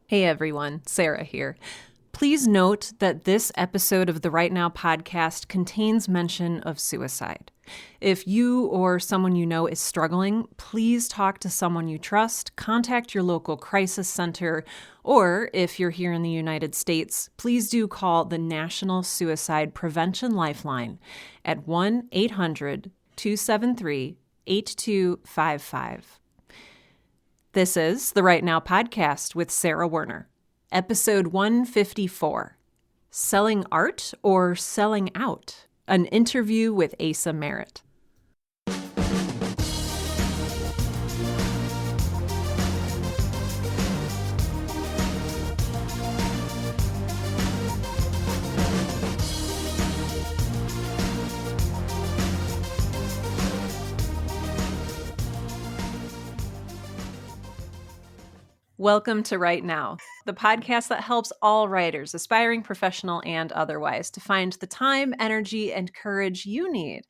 Hey everyone, Sarah here. Please note that this episode of the Right Now podcast contains mention of suicide. If you or someone you know is struggling, please talk to someone you trust, contact your local crisis center, or if you're here in the United States, please do call the National Suicide Prevention Lifeline at 1-800-273-8255. This is the Right Now podcast with Sarah Werner. Episode 154, Selling Art or Selling Out? An interview with Asa Merritt. Welcome to Right Now, the podcast that helps all writers, aspiring professional and otherwise, to find the time, energy, and courage you need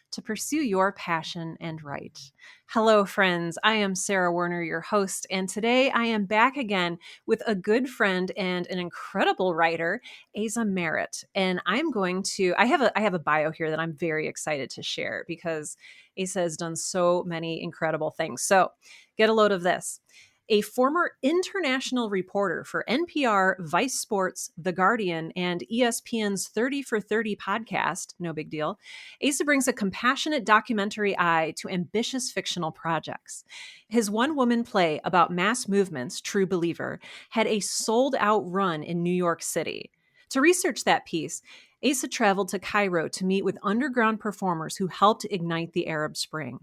to pursue your passion and write. Hello, friends. I am Sarah Werner, your host, and today I am back again with a good friend and an incredible writer, Asa Merritt. And I have a bio here that I'm very excited to share because Asa has done so many incredible things. So get a load of this. A former international reporter for NPR, Vice Sports, The Guardian, and ESPN's 30 for 30 podcast, no big deal, Asa brings a compassionate documentary eye to ambitious fictional projects. His one-woman play about mass movements, True Believer, had a sold-out run in New York City. To research that piece, Asa traveled to Cairo to meet with underground performers who helped ignite the Arab Spring.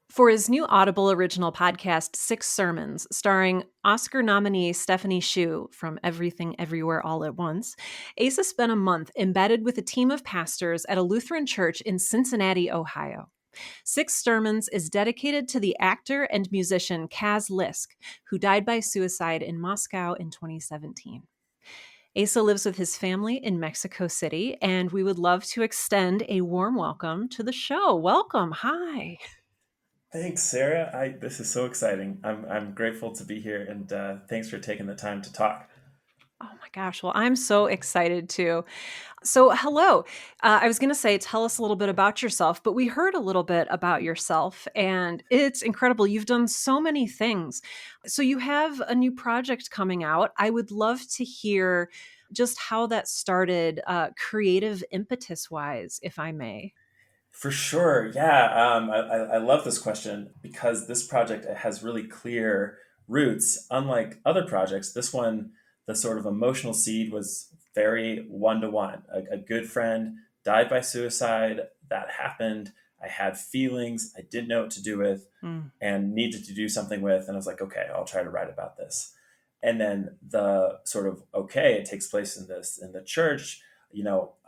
For his new Audible original podcast, 6 Sermons, starring Oscar nominee Stephanie Hsu from Everything Everywhere All at Once, Asa spent a month embedded with a team of pastors at a Lutheran church in Cincinnati, Ohio. 6 Sermons is dedicated to the actor and musician Kaz Lisk, who died by suicide in Moscow in 2017. Asa lives with his family in Mexico City, and we would love to extend a warm welcome to the show. Welcome. Hi. Thanks, Sarah. This is so exciting. I'm grateful to be here, and thanks for taking the time to talk. Oh my gosh. Well, I'm so excited too. So, hello. I was going to say, tell us a little bit about yourself, but we heard a little bit about yourself, and it's incredible. You've done so many things. So, you have a new project coming out. I would love to hear just how that started, creative impetus wise, if I may. For sure. Yeah. I love this question because this project has really clear roots. Unlike other projects, this one, the sort of emotional seed was very one-to-one. A good friend died by suicide. That happened. I had feelings I didn't know what to do with and needed to do something with. And I was like, okay, I'll try to write about this. And then the sort of, okay, it takes place in the church.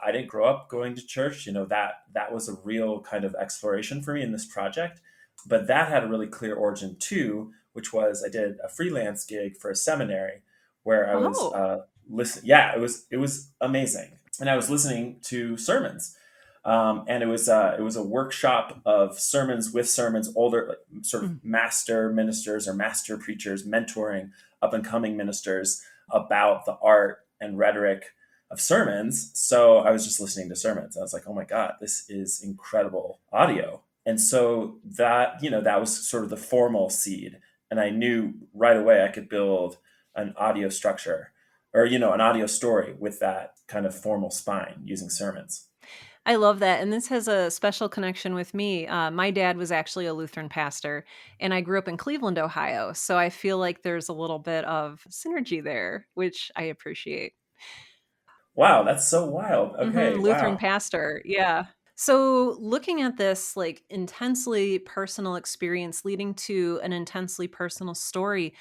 I didn't grow up going to church. That was a real kind of exploration for me in this project. But that had a really clear origin too, which was I did a freelance gig for a seminary where I was listening. Yeah, it was amazing, and I was listening to sermons, and it was a workshop of sermons with sermons, older sort of master ministers or master preachers mentoring up and coming ministers about the art and rhetoric of sermons. So I was just listening to sermons. I was like, oh my God, this is incredible audio. And so that was sort of the formal seed. And I knew right away I could build an audio structure or, an audio story with that kind of formal spine using sermons. I love that. And this has a special connection with me. My dad was actually a Lutheran pastor, and I grew up in Cleveland, Ohio. So I feel like there's a little bit of synergy there, which I appreciate. Wow, that's so wild. Okay, Lutheran wow. pastor. Yeah. So looking at this like intensely personal experience leading to an intensely personal story,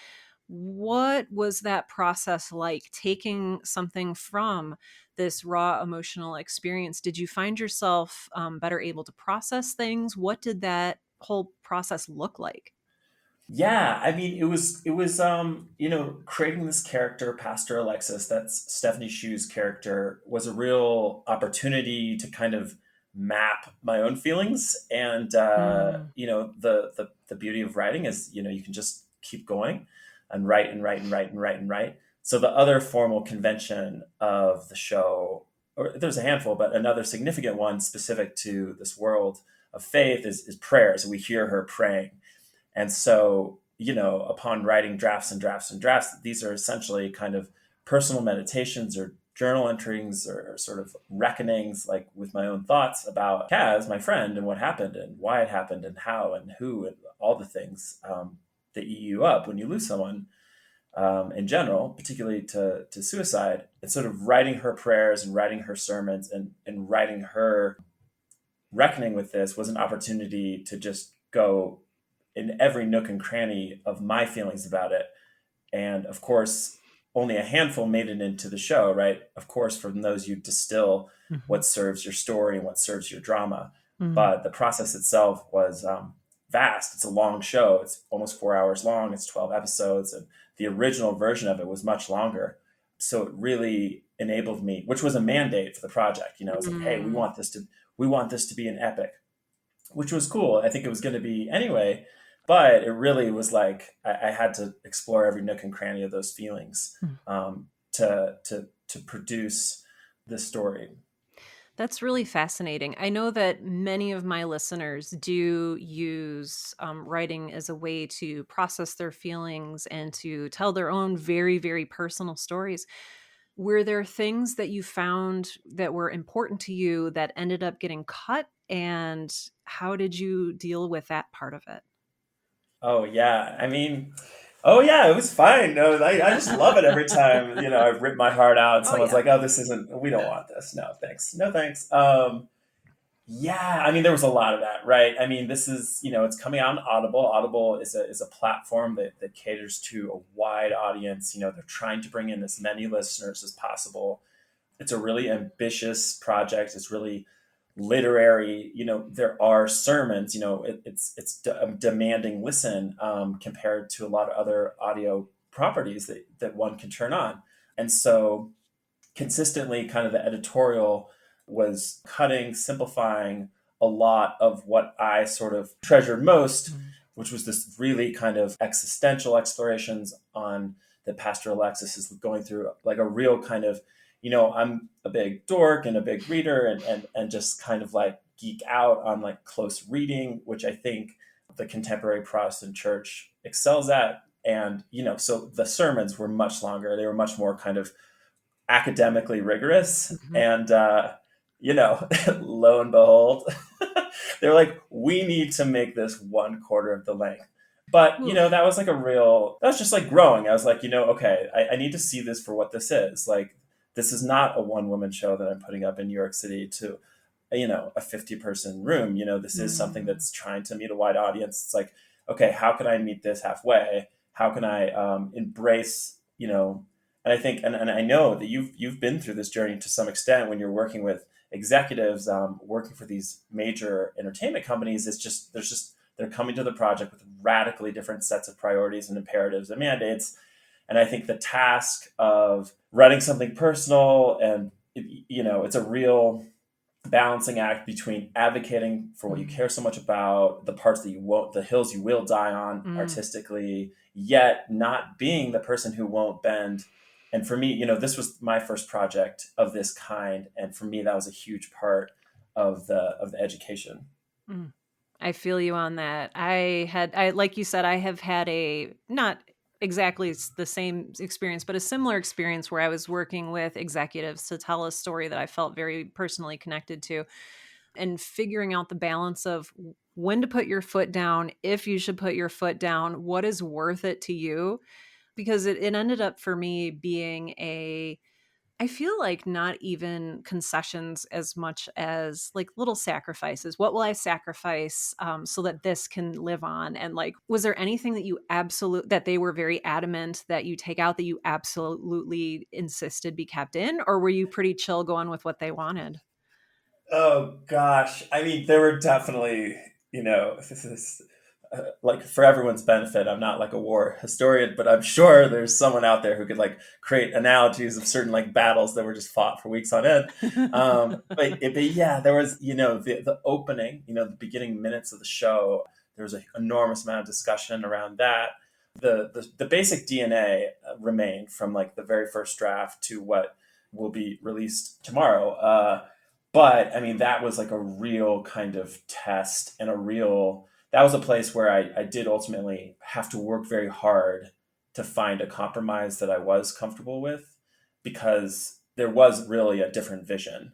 what was that process like taking something from this raw emotional experience? Did you find yourself better able to process things? What did that whole process look like? Yeah, I mean, creating this character, Pastor Alexis, that's Stephanie Hsu's character, was a real opportunity to kind of map my own feelings. And, Mm, the beauty of writing is, you can just keep going and write and write and write and write and write. So the other formal convention of the show, or there's a handful, but another significant one specific to this world of faith is prayers. We hear her praying. And so, upon writing drafts and drafts and drafts, these are essentially kind of personal meditations or journal entries or sort of reckonings, like with my own thoughts about Kaz, my friend, and what happened and why it happened and how and who and all the things that eat you up when you lose someone in general, particularly to suicide. And sort of writing her prayers and writing her sermons and writing her reckoning with this was an opportunity to just go in every nook and cranny of my feelings about it. And of course, only a handful made it into the show, right? Of course, from those you distill Mm-hmm. what serves your story and what serves your drama. Mm-hmm. But the process itself was vast. It's a long show. It's almost 4 hours long. It's 12 episodes. And the original version of it was much longer. So it really enabled me, which was a mandate for the project. It was like, hey, we want this to be an epic, which was cool. I think it was going to be anyway, but it really was like I had to explore every nook and cranny of those feelings to produce this story. That's really fascinating. I know that many of my listeners do use writing as a way to process their feelings and to tell their own very, very personal stories. Were there things that you found that were important to you that ended up getting cut? And how did you deal with that part of it? Oh yeah, I mean, oh yeah, it was fine. No, I just love it every time. I've ripped my heart out, and Oh, someone's yeah. like, "Oh, this isn't. We don't want this. No, thanks. No, thanks." Yeah, I mean, there was a lot of that, right? I mean, this is, it's coming out on Audible. Audible is a platform that caters to a wide audience. They're trying to bring in as many listeners as possible. It's a really ambitious project. It's really literary. There are sermons. It's a demanding listen compared to a lot of other audio properties that one can turn on. And so consistently, kind of the editorial was cutting, simplifying a lot of what I sort of treasured most, which was this really kind of existential explorations on that Pastor Alexis is going through, like a real kind of, I'm a big dork and a big reader and just kind of like geek out on like close reading, which I think the contemporary Protestant church excels at. And, so the sermons were much longer. They were much more kind of academically rigorous. Mhm. And, lo and behold, they're like, we need to make this 1/4 of the length. But, Oof. that was like that was just like growing. I was like, okay, I need to see this for what this is. Like, this is not a one woman show that I'm putting up in New York City to, a 50-person room. This is something Mm. that's trying to meet a wide audience. It's like, okay, how can I meet this halfway? How can I embrace, and I think, and I know that you've been through this journey to some extent when you're working with executives, working for these major entertainment companies. They're coming to the project with radically different sets of priorities and imperatives and mandates. And I think the task of writing something personal and it's a real balancing act between advocating for what you Mm. care so much about, the parts that you won't, the hills you will die on Mm. artistically, yet not being the person who won't bend. And for me, this was my first project of this kind, and for me, that was a huge part of the education. Mm. I feel you on that. Like you said, I have had a not exactly the same experience, but a similar experience where I was working with executives to tell a story that I felt very personally connected to and figuring out the balance of when to put your foot down, if you should put your foot down, what is worth it to you. Because it ended up for me being I feel like not even concessions as much as like little sacrifices. What will I sacrifice so that this can live on? And like, was there anything that they were very adamant that you take out that you absolutely insisted be kept in? Or were you pretty chill going with what they wanted? Oh gosh, I mean, there were definitely, this is like for everyone's benefit. I'm not like a war historian, but I'm sure there's someone out there who could like create analogies of certain like battles that were just fought for weeks on end. But yeah, there was, the opening, the beginning minutes of the show. There was an enormous amount of discussion around that. The basic DNA remained from like the very first draft to what will be released tomorrow. But I mean, that was like a real kind of test and that was a place where I did ultimately have to work very hard to find a compromise that I was comfortable with, because there was really a different vision.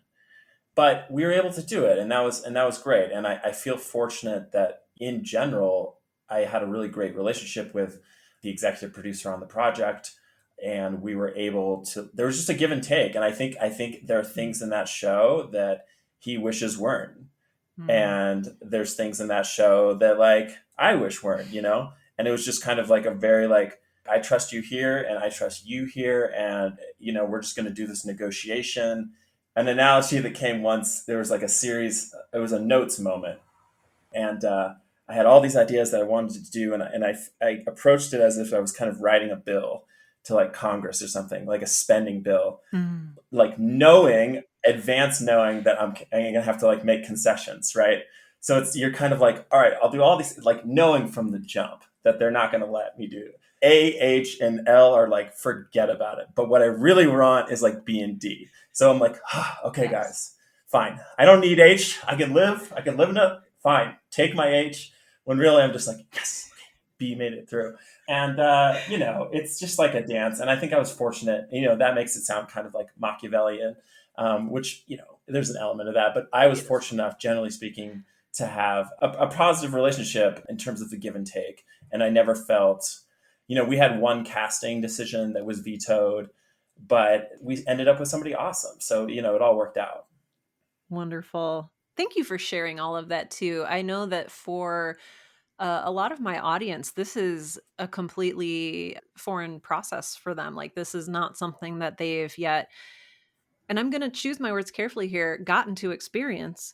But we were able to do it, and that was great. And I feel fortunate that in general I had a really great relationship with the executive producer on the project, and we were able to. There was just a give and take, and I think there are things in that show that he wishes weren't, and there's things in that show that like I wish weren't. And it was just kind of like a very like, I trust you here and I trust you here, and we're just going to do this negotiation. An analogy that came once, there was like a series, it was a notes moment, and I had all these ideas that I wanted to do, and I approached it as if I was kind of writing a bill to like Congress or something, like a spending bill, like advance knowing that I'm gonna have to like make concessions, right? So you're kind of like, all right, I'll do all these, like knowing from the jump that they're not gonna let me do A, H, and L are like, forget about it. But what I really want is like B and D. So I'm like, okay, guys, fine. I don't need H. I can live in it. Fine. Take my H. When really I'm just like, yes, B made it through. And, it's just like a dance. And I think I was fortunate, that makes it sound kind of like Machiavellian, which, there's an element of that. But I was fortunate enough, generally speaking, to have a positive relationship in terms of the give and take. And I never felt, we had one casting decision that was vetoed, but we ended up with somebody awesome. So, it all worked out. Wonderful. Thank you for sharing all of that too. I know that for a lot of my audience, this is a completely foreign process for them. Like, this is not something that they've yet, and I'm going to choose my words carefully here, gotten to experience.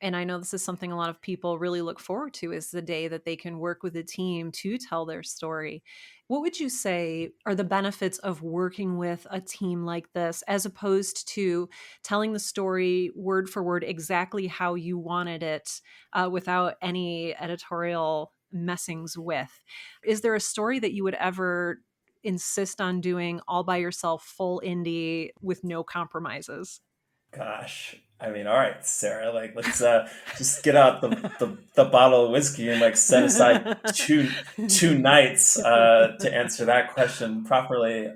And I know this is something a lot of people really look forward to, is the day that they can work with a team to tell their story. What would you say are the benefits of working with a team like this, as opposed to telling the story word for word exactly how you wanted it, without any editorial messings with? Is there a story that you would ever insist on doing all by yourself, full indie, with no compromises? Gosh. I mean, all right, Sarah, like let's just get out the bottle of whiskey and like set aside two nights to answer that question properly.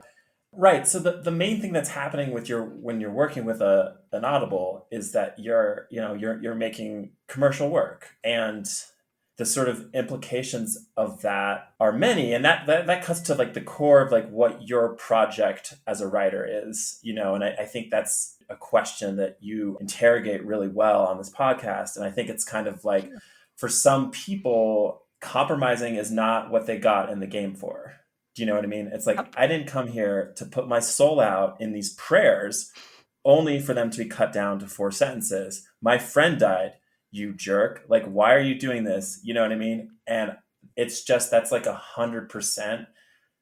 Right. So the main thing that's happening with when you're working with an Audible is that you're making commercial work, and the sort of implications of that are many, and that cuts to like the core of like what your project as a writer is, and I think that's a question that you interrogate really well on this podcast. And I think it's kind of like, for some people, compromising is not what they got in the game for. Do you know what I mean? It's like, I didn't come here to put my soul out in these prayers only for them to be cut down to 4 sentences. My friend died, you jerk. Like, why are you doing this? You know what I mean? And it's just, that's like 100%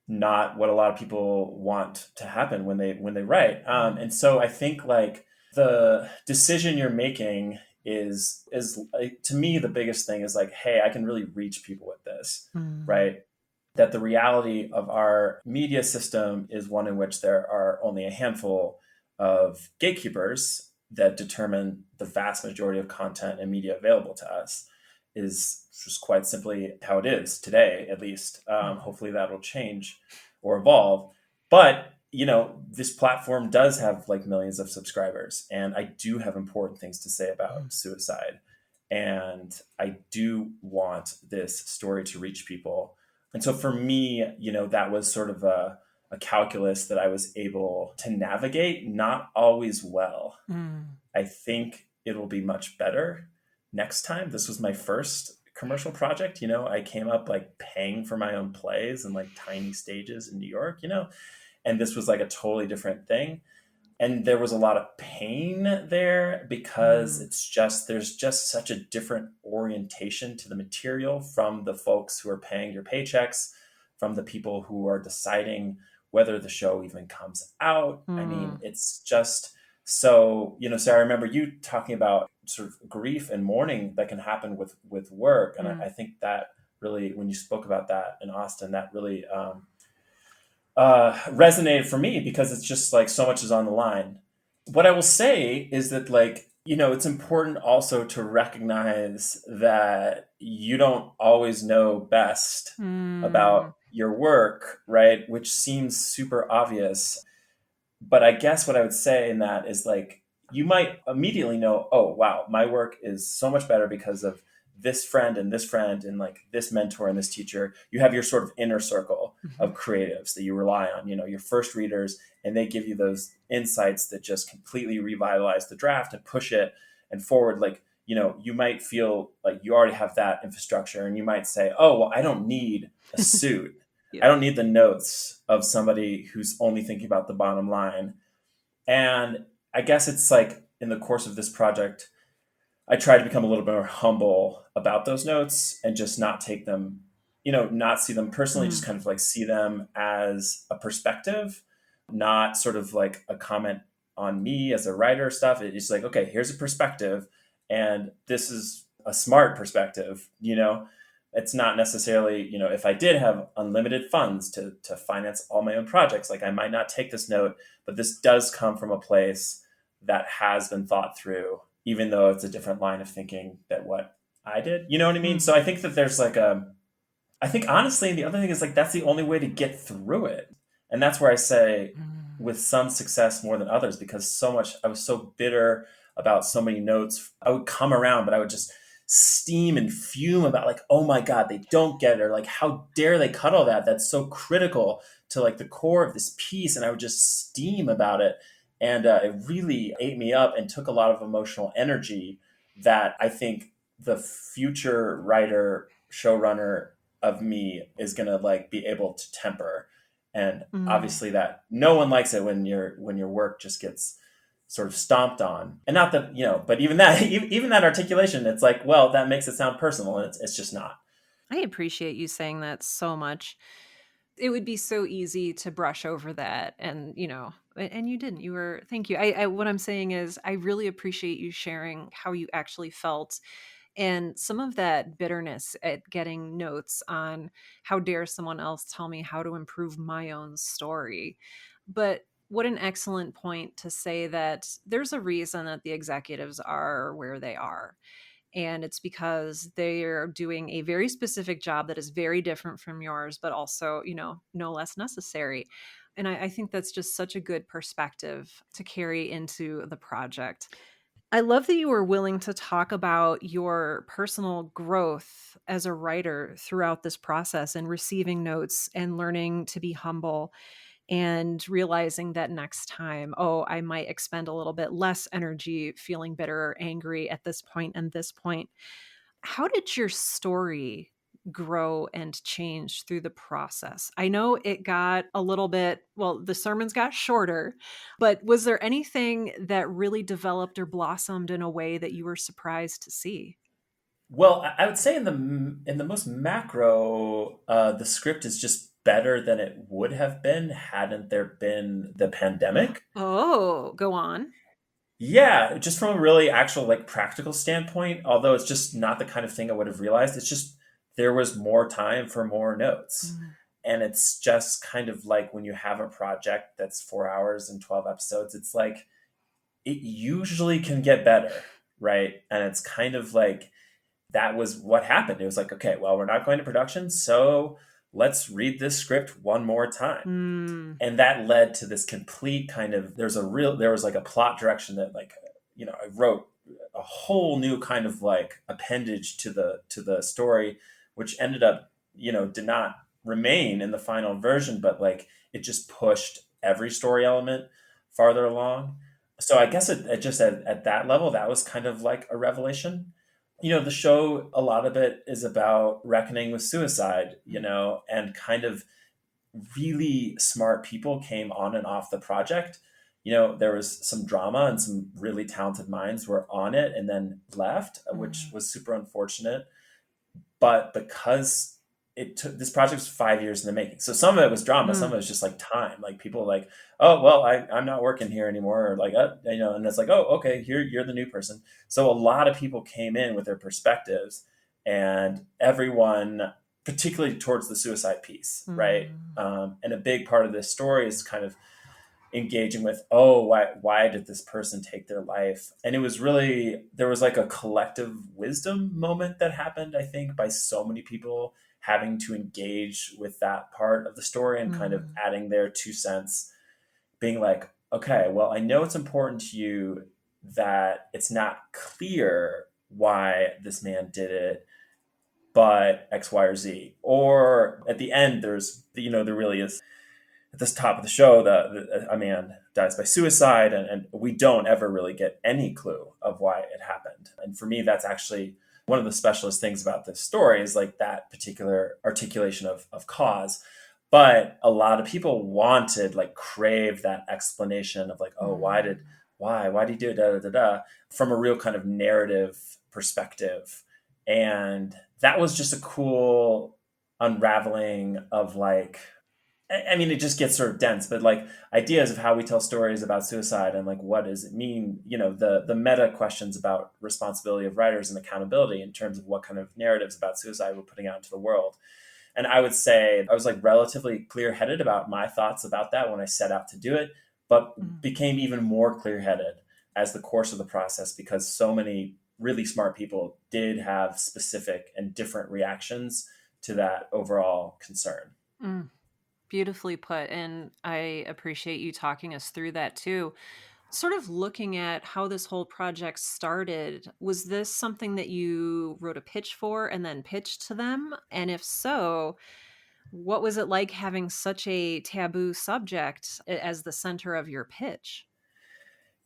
not what a lot of people want to happen when they write. And so I think like the decision you're making is like, to me, the biggest thing is like, hey, I can really reach people with this, right? That the reality of our media system is one in which there are only a handful of gatekeepers that determine the vast majority of content and media available to us, is just quite simply how it is today, at least. Hopefully that'll change or evolve. But, this platform does have like millions of subscribers, and I do have important things to say about suicide. And I do want this story to reach people. And so for me, that was sort of a calculus that I was able to navigate, not always well. I think it'll be much better next time. This was my first commercial project. I came up like paying for my own plays and like tiny stages in New York, and this was like a totally different thing. And there was a lot of pain there, because there's just such a different orientation to the material from the folks who are paying your paychecks, from the people who are deciding whether the show even comes out. I mean, it's just so, so I remember you talking about sort of grief and mourning that can happen with work. And I think that really, when you spoke about that in Austin, that really resonated for me because it's just like so much is on the line. What I will say is that, like, it's important also to recognize that you don't always know best Mm. about your work, right? Which seems super obvious. But I guess what I would say in that is, like, you might immediately know, oh, wow, my work is so much better because of this friend and like this mentor and this teacher. You have your sort of inner circle Mhm. of creatives that you rely on, your first readers, and they give you those insights that just completely revitalize the draft and push it and forward. Like, you might feel like you already have that infrastructure and you might say, oh, well, I don't need a suit. I Yeah. don't need the notes of somebody who's only thinking about the bottom line. And I guess it's like in the course of this project, I tried to become a little bit more humble about those notes and just not take them, not see them personally, just Mm. kind of like see them as a perspective, not sort of like a comment on me as a writer stuff. It's like, okay, here's a perspective, and this is a smart perspective. It's not necessarily, if I did have unlimited funds to finance all my own projects, like I might not take this note, but this does come from a place that has been thought through, even though it's a different line of thinking than what I did. You know what I mean? So Mm. I think that there's like I think honestly, and the other thing is like that's the only way to get through it. And that's where I say Mm. with some success more than others, because so much, I was so bitter about so many notes. I would come around, but I would just steam and fume about like, oh my God, they don't get it. Or like, how dare they cut all that? That's so critical to like the core of this piece. And I would just steam about it. And it really ate me up and took a lot of emotional energy that I think the future writer, showrunner of me is going to like be able to temper. And Mm. obviously that no one likes it when your work just gets sort of stomped on. And not that, but even that even that articulation, it's like, well, that makes it sound personal, and it's just not. I appreciate you saying that so much. It would be so easy to brush over that, and and you didn't. You were thank you. I what I'm saying is I really appreciate you sharing how you actually felt, and some of that bitterness at getting notes on how dare someone else tell me how to improve my own story. But what an excellent point to say that there's a reason that the executives are where they are, and it's because they're doing a very specific job that is very different from yours, but also, no less necessary. And I think that's just such a good perspective to carry into the project. I love that you were willing to talk about your personal growth as a writer throughout this process and receiving notes and learning to be humble and realizing that next time, oh, I might expend a little bit less energy feeling bitter or angry at this point and this point. How did your story grow and change through the process? I know it got a little bit, well, the sermons got shorter, but was there anything that really developed or blossomed in a way that you were surprised to see? Well, I would say in the most macro, the script is just better than it would have been hadn't there been the pandemic. Oh, go on. Yeah, just from a really actual like practical standpoint, although it's just not the kind of thing I would have realized, it's just there was more time for more notes. Mm. And it's just kind of like when you have a project that's 4 hours and 12 episodes, it's like it usually can get better, right? And it's kind of like that was what happened. It was like, okay, well, we're not going to production, so let's read this script one more time. Mm. And that led to this complete kind of there was like a plot direction that like I wrote a whole new kind of like appendage to the story, which ended up did not remain in the final version, but like it just pushed every story element farther along. So I guess it just at that level, that was kind of like a revelation. The show, a lot of it is about reckoning with suicide, and kind of really smart people came on and off the project. There was some drama and some really talented minds were on it and then left, which Mm. was super unfortunate. But because it took this project was 5 years in the making, so some of it was drama, some of Mm. it was just like time. Like people were like, oh well, I'm not working here anymore, or like and it's like, oh okay, here you're the new person. So a lot of people came in with their perspectives, and everyone particularly towards the suicide piece, right? Mm. And a big part of this story is kind of engaging with, oh, why did this person take their life? And it was really, there was like a collective wisdom moment that happened, I think, by so many people having to engage with that part of the story and kind of Mm. adding their 2 cents, being like, okay, well, I know it's important to you that it's not clear why this man did it, but X, Y, or Z. Or at the end, there really is, at this top of the show, a man dies by suicide, and we don't ever really get any clue of why it happened. And for me, that's actually one of the specialist things about this story, is like that particular articulation of cause. But a lot of people wanted, like, crave that explanation of like, oh, Mm. why did he do it, da da da da, from a real kind of narrative perspective. And that was just a cool unraveling of, like, I mean, it just gets sort of dense, but like ideas of how we tell stories about suicide and like what does it mean, the meta questions about responsibility of writers and accountability in terms of what kind of narratives about suicide we're putting out into the world. And I would say I was like relatively clear headed about my thoughts about that when I set out to do it, but Mm. became even more clear headed as the course of the process, because so many really smart people did have specific and different reactions to that overall concern. Mm. Beautifully put. And I appreciate you talking us through that too. Sort of looking at how this whole project started, was this something that you wrote a pitch for and then pitched to them? And if so, what was it like having such a taboo subject as the center of your pitch?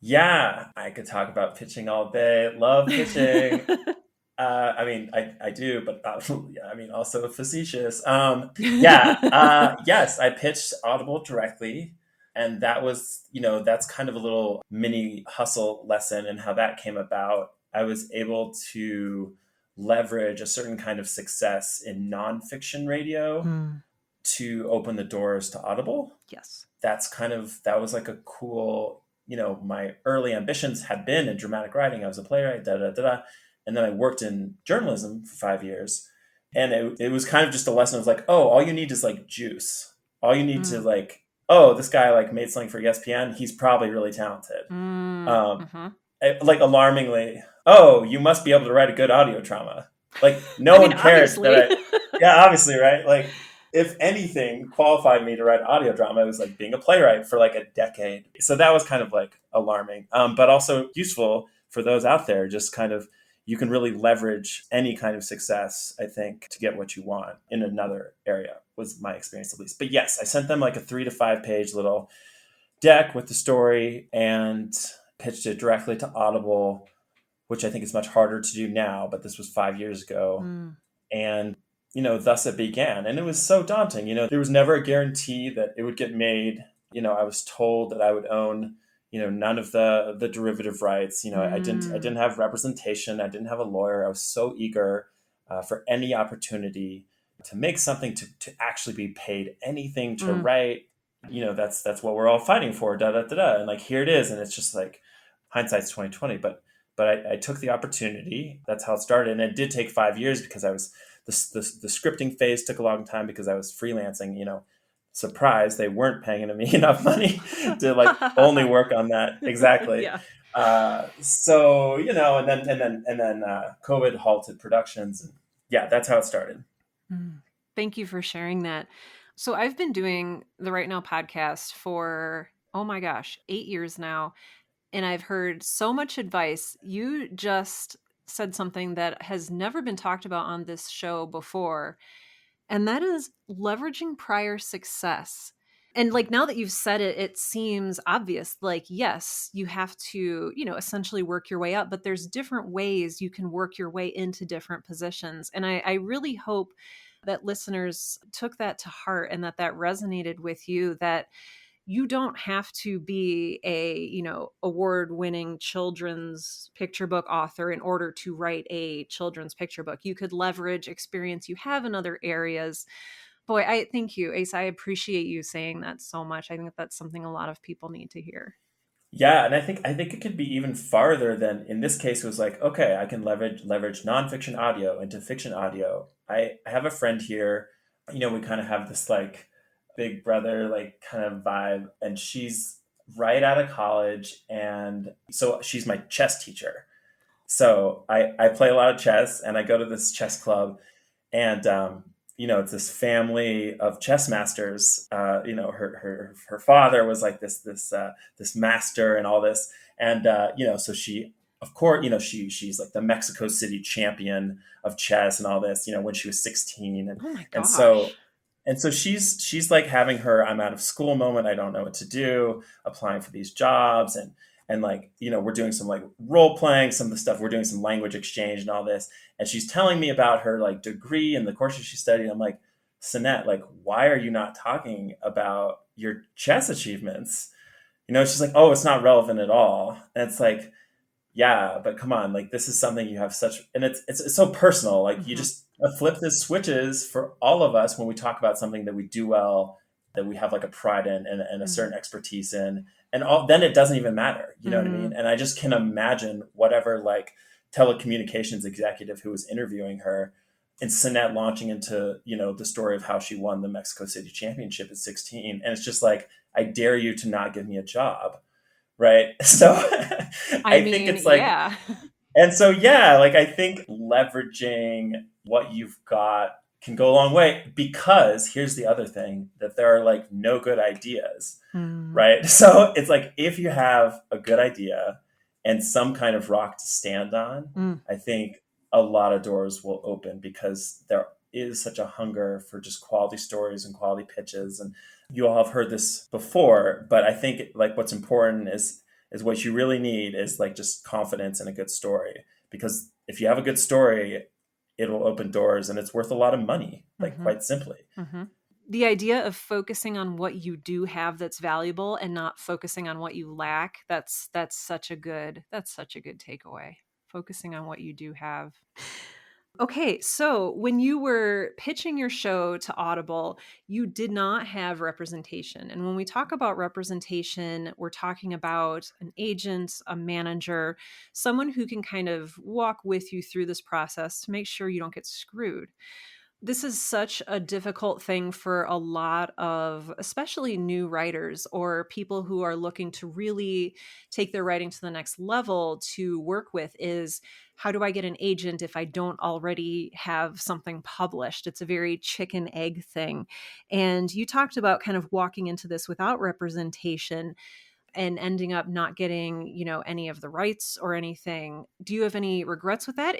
Yeah, I could talk about pitching all day. Love pitching. I mean, I do, but I mean, also facetious. Yeah, yes, I pitched Audible directly. And that was, that's kind of a little mini hustle lesson and how that came about. I was able to leverage a certain kind of success in nonfiction radio Mm. to open the doors to Audible. Yes. That was like a cool, my early ambitions had been in dramatic writing. I was a playwright, da da da da. And then I worked in journalism for 5 years. And it was kind of just a lesson of like, oh, all you need is like juice. All you need to, Mm. like, oh, this guy like made something for ESPN. He's probably really talented. Mm. Um, Hmm. like alarmingly, oh, you must be able to write a good audio drama. Like I no mean, one cared that obviously. yeah, obviously, right? Like if anything qualified me to write audio drama, it was like being a playwright for like a decade. So that was kind of like alarming, but also useful for those out there. Just kind of, you can really leverage any kind of success, I think, to get what you want in another area, was my experience at least. But yes, I sent them like a 3 to 5 page little deck with the story and pitched it directly to Audible, which I think is much harder to do now, but this was 5 years ago. Mm. And, thus it began. And it was so daunting. There was never a guarantee that it would get made. I was told that I would own, none of the derivative rights. I didn't Mm. have representation. I didn't have a lawyer. I was so eager for any opportunity to make something, to actually be paid anything to Mm. write. That's what we're all fighting for, da da da da. And like, here it is. And it's just like, hindsight's 2020. But I took the opportunity. That's how it started. And it did take 5 years because the scripting phase took a long time because I was freelancing, surprise, they weren't paying me enough money to like only work on that. Exactly. Yeah. So, and then COVID halted productions. And yeah, that's how it started. Mm. Thank you for sharing that. So I've been doing the Right Now podcast for, oh my gosh, 8 years now. And I've heard so much advice. You just said something that has never been talked about on this show before, and that is leveraging prior success. And like now that you've said it, it seems obvious. Like, yes, you have to, essentially work your way up, but there's different ways you can work your way into different positions. And I really hope that listeners took that to heart and that resonated with you, that you don't have to be a, award-winning children's picture book author in order to write a children's picture book. You could leverage experience you have in other areas. Boy, I thank you, Ace. I appreciate you saying that so much. I think that's something a lot of people need to hear. Yeah, and I think it could be even farther than in this case. It was like, okay, I can leverage nonfiction audio into fiction audio. I have a friend here, we kind of have this like big brother like kind of vibe, and she's right out of college, and so she's my chess teacher. So I play a lot of chess, and I go to this chess club, and it's this family of chess masters. Her father was like this master and all this, and so she, of course, she's like the Mexico City champion of chess and all this. When she was 16, and Oh my and so gosh. and so she's like having her I'm out of school moment. I don't know what to do, applying for these jobs, and like we're doing some like role playing, some of the stuff, we're doing some language exchange and all this, and she's telling me about her like degree and the courses she studied. I'm like, Sinette, like, why are you not talking about your chess achievements? She's like, oh, it's not relevant at all. And it's like, yeah, but come on, like this is something you have such, and it's so personal. Like you Hmm. just flip the switches for all of us when we talk about something that we do well, that we have like a pride in, and a certain expertise in, and all. Then it doesn't even matter. You know what I Hmm. mean? And I just can imagine whatever like telecommunications executive who was interviewing her, and Sinette launching into the story of how she won the Mexico City Championship at 16, and it's just like, I dare you to not give me a job, right? So I I think mean, it's like, yeah. and so, yeah, like I think leveraging what you've got can go a long way, because here's the other thing, that there are like no good ideas, Mm, right? So it's like, if you have a good idea and some kind of rock to stand on, mm, I think a lot of doors will open, because there is such a hunger for just quality stories and quality pitches. And you all have heard this before, but I think like what's important is what you really need is like just confidence in a good story. Because if you have a good story, it'll open doors, and it's worth a lot of money, like hmm, quite simply. hmm. The idea of focusing on what you do have that's valuable and not focusing on what you lack, that's such a good takeaway. Focusing on what you do have. Okay, so when you were pitching your show to Audible, you did not have representation. And when we talk about representation, we're talking about an agent, a manager, someone who can kind of walk with you through this process to make sure you don't get screwed. This is such a difficult thing for a lot of, especially new writers or people who are looking to really take their writing to the next level, to work with is, how do I get an agent if I don't already have something published? It's a very chicken egg thing. And you talked about kind of walking into this without representation and ending up not getting, any of the rights or anything. Do you have any regrets with that?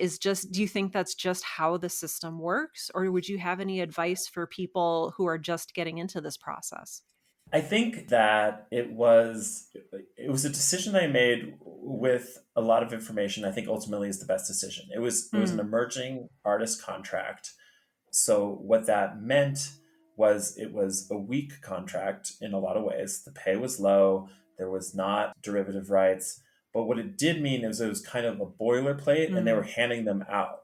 Do you think that's just how the system works? Or would you have any advice for people who are just getting into this process? I think that it was a decision I made with a lot of information. I think ultimately is the best decision. It was an Mm, emerging artist contract. So what that meant was, it was a weak contract in a lot of ways. The pay was low. There was not derivative rights. But what it did mean is, it was kind of a boilerplate, and they were mm, handing them out.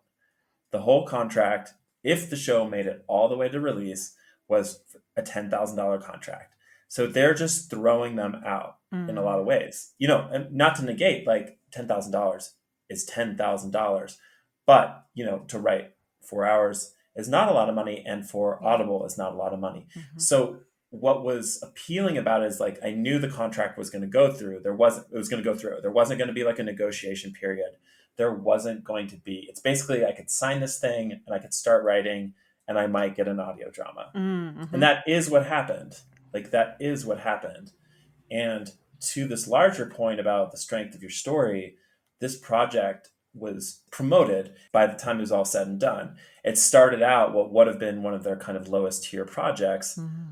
The whole contract, if the show made it all the way to release, was a $10,000 contract. So they're just throwing them out in a lot mm, of ways. And not to negate, like, $10,000 is $10,000, but to write 4 hours is not a lot of money, and for yeah. Audible is not a lot of money. Hmm. So what was appealing about it is, like, I knew the contract was going to go through. It was going to go through. There wasn't going to be like a negotiation period. There wasn't going to be. It's basically, I could sign this thing and I could start writing, and I might get an audio drama. And Mm-hmm. that is what happened. Like, that is what happened. And to this larger point about the strength of your story, this project was promoted by the time it was all said and done. It started out what would have been one of their kind of lowest tier projects, Mm-hmm.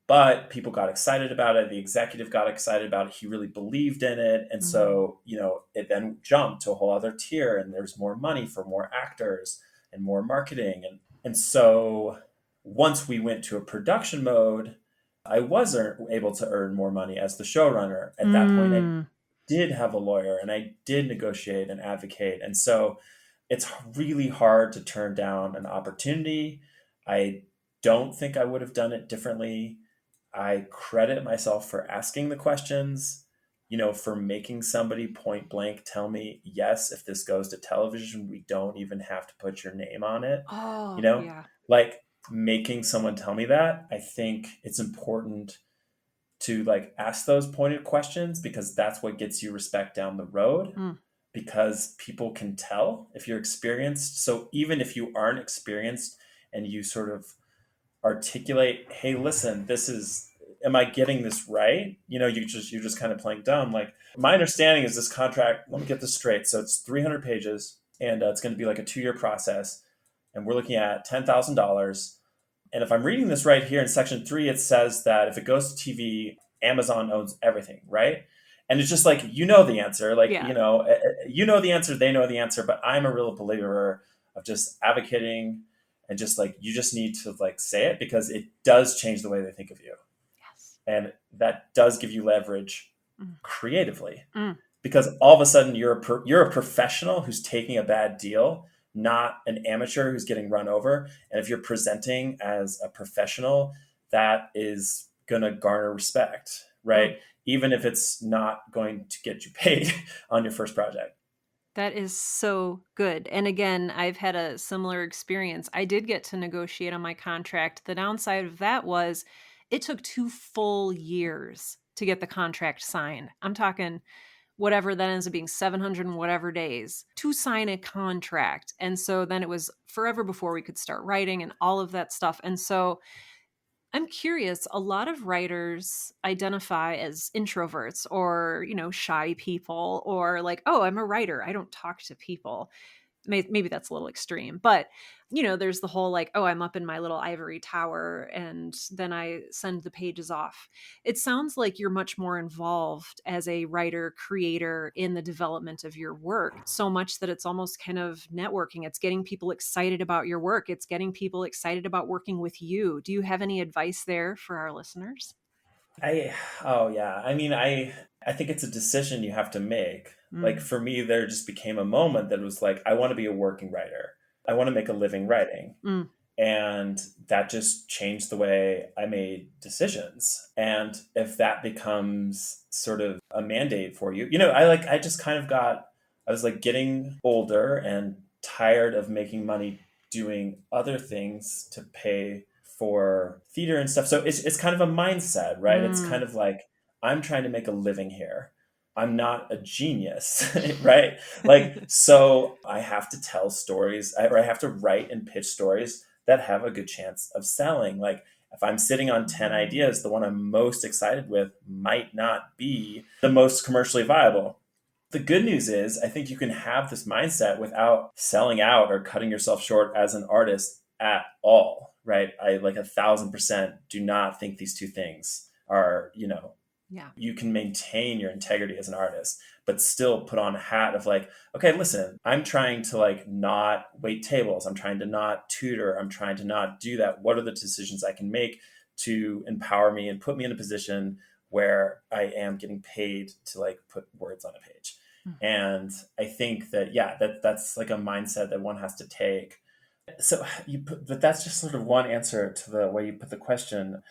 but people got excited about it. The executive got excited about it. He really believed in it. And so, it then jumped to a whole other tier, and there's more money for more actors and more marketing. And so once we went to a production mode, I was able to earn more money as the showrunner. At that point, I Mm, did have a lawyer, and I did negotiate and advocate. And so it's really hard to turn down an opportunity. I don't think I would have done it differently. I credit myself for asking the questions. for making somebody point blank tell me, yes, if this goes to television, we don't even have to put your name on it. Oh, yeah. Like making someone tell me that, I think it's important to like ask those pointed questions, because that's what gets you respect down the road, Mm. because people can tell if you're experienced. So even if you aren't experienced and you sort of articulate, hey, listen, am I getting this right? You're just kind of playing dumb. Like, my understanding is this contract, let me get this straight. So it's 300 pages, and it's going to be like a 2-year process. And we're looking at $10,000. And if I'm reading this right here in section 3, it says that if it goes to TV, Amazon owns everything, right? And it's just like, the answer, like, Yeah. the answer, they know the answer, but I'm a real believer of just advocating, and just like, you just need to like say it, because it does change the way they think of you. Yes. And that does give you leverage Mm. creatively, Mm. because all of a sudden you're a professional who's taking a bad deal, not an amateur who's getting run over. And if you're presenting as a professional, that is going to garner respect, right? Mm. Even if it's not going to get you paid on your first project. That is so good. And again, I've had a similar experience. I did get to negotiate on my contract. The downside of that was it took 2 full years to get the contract signed. I'm talking whatever that ends up being 700 and whatever days to sign a contract. And so then it was forever before we could start writing and all of that stuff. And so I'm curious, a lot of writers identify as introverts or, shy people, or like, oh, I'm a writer. I don't talk to people. Maybe that's a little extreme, but there's the whole like, oh, I'm up in my little ivory tower and then I send the pages off. It sounds like you're much more involved as a writer creator in the development of your work, so much that it's almost kind of networking. It's getting people excited about your work. It's getting people excited about working with you. Do you have any advice there for our listeners? I oh yeah. I mean, I think it's a decision you have to make. Like, Mm. for me, there just became a moment that was like, I want to be a working writer. I want to make a living writing. Mm. And that just changed the way I made decisions. And if that becomes sort of a mandate for you, I just kind of I was like getting older and tired of making money doing other things to pay for theater and stuff. So it's kind of a mindset, right? It's kind Mm. of like, I'm trying to make a living here. I'm not a genius, right? Like, so I have to tell stories, or I have to write and pitch stories that have a good chance of selling. Like, if I'm sitting on 10 ideas, the one I'm most excited with might not be the most commercially viable. The good news is, I think you can have this mindset without selling out or cutting yourself short as an artist at all, right? I like 1,000% do not think these two things are, Yeah. you can maintain your integrity as an artist, but still put on a hat of like, okay, listen, I'm trying to like not wait tables. I'm trying to not tutor. I'm trying to not do that. What are the decisions I can make to empower me and put me in a position where I am getting paid to like put words on a page? Mm. And I think that, yeah, that's like a mindset that one has to take. So but that's just sort of one answer to the way you put the question.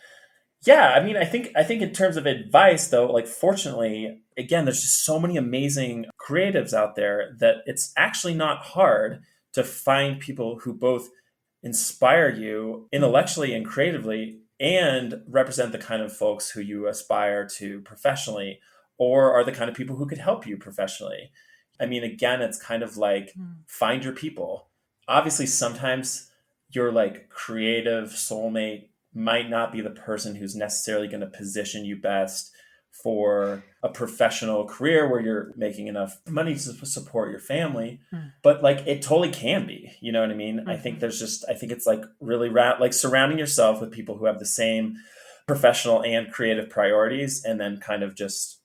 Yeah, I mean, I think in terms of advice, though, like, fortunately, again, there's just so many amazing creatives out there that it's actually not hard to find people who both inspire you intellectually and creatively, and represent the kind of folks who you aspire to professionally, or are the kind of people who could help you professionally. I mean, again, it's kind of like, Mm. find your people. Obviously, sometimes your like creative soulmate might not be the person who's necessarily going to position you best for a professional career where you're making enough money to support your family. Mm. But like, it totally can be, you know what I mean? I think Mhm. I think it's like really like surrounding yourself with people who have the same professional and creative priorities, and then kind of just,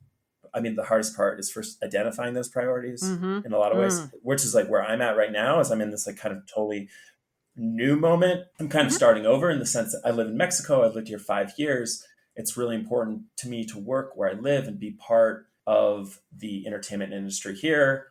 I mean, the hardest part is first identifying those priorities Mhm. in a lot of ways, Mm. which is like where I'm at right now, is I'm in this like kind of totally new moment. I'm kind of Mhm. starting over in the sense that I live in Mexico. I've lived here 5 years. It's really important to me to work where I live and be part of the entertainment industry here.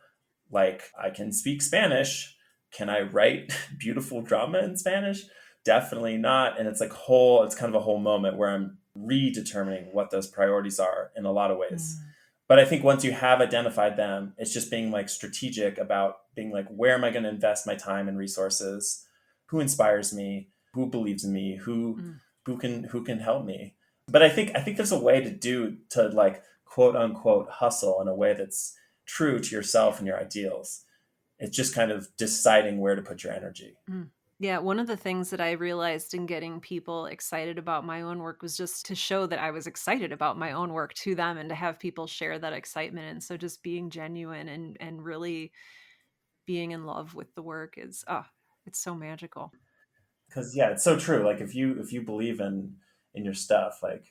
Like, I can speak Spanish. Can I write beautiful drama in Spanish? Definitely not. And it's kind of a whole moment where I'm redetermining what those priorities are in a lot of ways. Mm. But I think once you have identified them, it's just being like strategic about being like, where am I going to invest my time and resources? Who inspires me? Who believes in me? Mm. Who can help me? But I think there's a way to like quote unquote hustle in a way that's true to yourself and your ideals. It's just kind of deciding where to put your energy. Mm. Yeah, one of the things that I realized in getting people excited about my own work was just to show that I was excited about my own work to them and to have people share that excitement. And so just being genuine and really being in love with the work is it's so magical. Because yeah, it's so true. Like if you believe in your stuff, like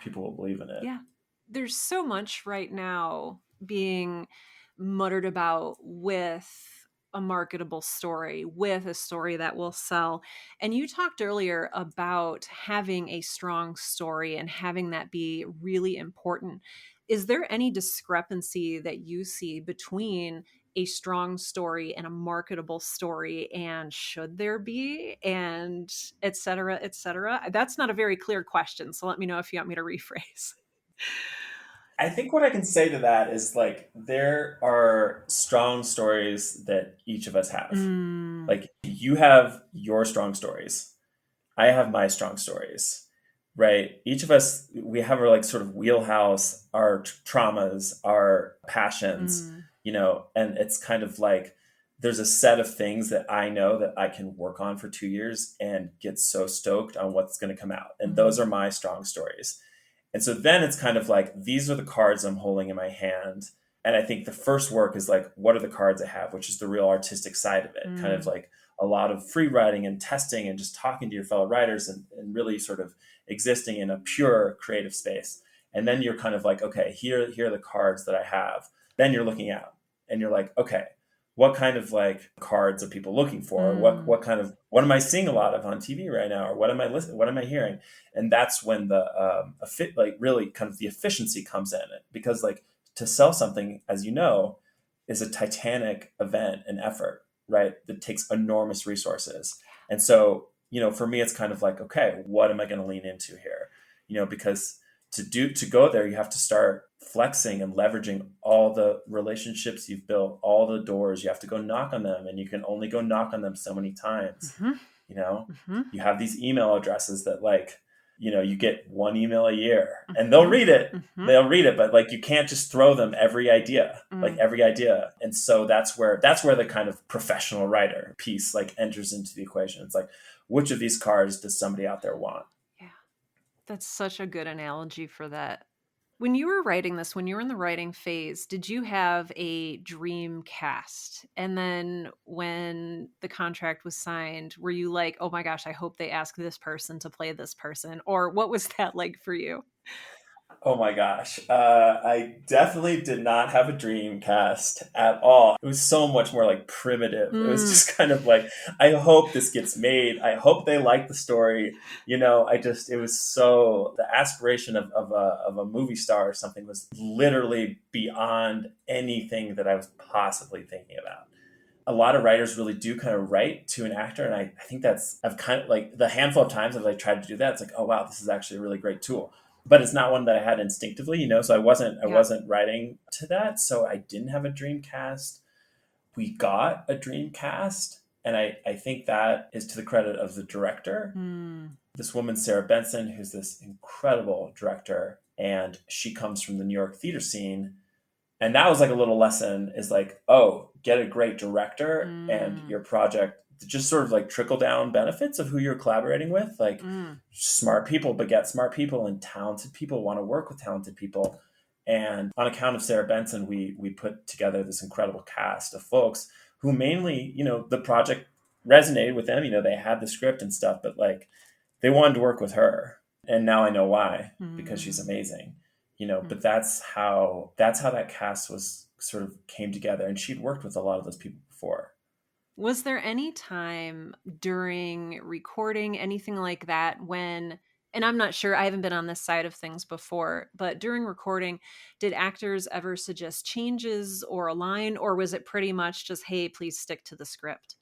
people will believe in it. Yeah. There's so much right now being muttered about with a marketable story, with a story that will sell. And you talked earlier about having a strong story and having that be really important. Is there any discrepancy that you see between a strong story and a marketable story? And should there be? And et cetera, et cetera? That's not a very clear question. So let me know if you want me to rephrase. I think what I can say to that is like there are strong stories that each of us have. Mm, Like you have your strong stories. I have my strong stories. Right? Each of us we have our like sort of wheelhouse, our traumas, our passions, mm, and it's kind of like there's a set of things that I know that I can work on for 2 years and get so stoked on what's going to come out. And those mm, are my strong stories. And so then it's kind of like, these are the cards I'm holding in my hand. And I think the first work is like, what are the cards I have, which is the real artistic side of it, kind of mm. like a lot of free writing and testing and just talking to your fellow writers and really sort of existing in a pure creative space. And then you're kind of like, okay, here are the cards that I have. Then you're looking out and you're like, okay, what kind of like cards are people looking for? Mm. What am I seeing a lot of on TV right now? Or what am I listening? What am I hearing? And that's when the like really kind of the efficiency comes in it, because like to sell something, as you know, is a titanic event and effort, right, that takes enormous resources. And so for me it's kind of like, okay, what am I going to lean into here, because to go there you have to start flexing and leveraging all the relationships you've built, all the doors you have to go knock on them, and you can only go knock on them so many times. Mhm, you know mhm, you have these email addresses that like you get one email a year and they'll mhm, read it. mhm, They'll read it, but like you can't just throw them mm. every idea. And so that's where the kind of professional writer piece like enters into the equation. It's like, which of these cards does somebody out there want? Yeah, that's such a good analogy for that. When you were writing this, when you were in the writing phase, did you have a dream cast? And then when the contract was signed, were you like, oh my gosh, I hope they ask this person to play this person? Or what was that like for you? Oh my gosh. I definitely did not have a dream cast at all. It was so much more like primitive. It was Mm, just kind of like, I hope this gets made. I hope they like the story. It was so, the aspiration of a movie star or something was literally beyond anything that I was possibly thinking about. A lot of writers really do kind of write to an actor. And I think I've kind of like the handful of times I've like tried to do that. It's like, oh wow, this is actually a really great tool, but it's not one that I had instinctively, so I yeah. wasn't writing to that. So I didn't have a dream cast. We got a dream cast. And I think that is to the credit of the director, Mm, this woman, Sarah Benson, who's this incredible director. And she comes from the New York theater scene, and that was like a little lesson, is like, oh, get a great director and mm, your project just sort of like trickle down benefits of who you're collaborating with. Like mm. smart people beget smart people, and talented people want to work with talented people. And on account of Sarah Benson, we put together this incredible cast of folks who mainly, the project resonated with them. They had the script and stuff, but like they wanted to work with her. And now I know why, because she's Mm, amazing. mm. But that's how that cast was sort of came together, and she'd worked with a lot of those people before. Was there any time during recording, anything like that, when, and I'm not sure, I haven't been on this side of things before, but during recording, did actors ever suggest changes or a line, or was it pretty much just, hey, please stick to the script?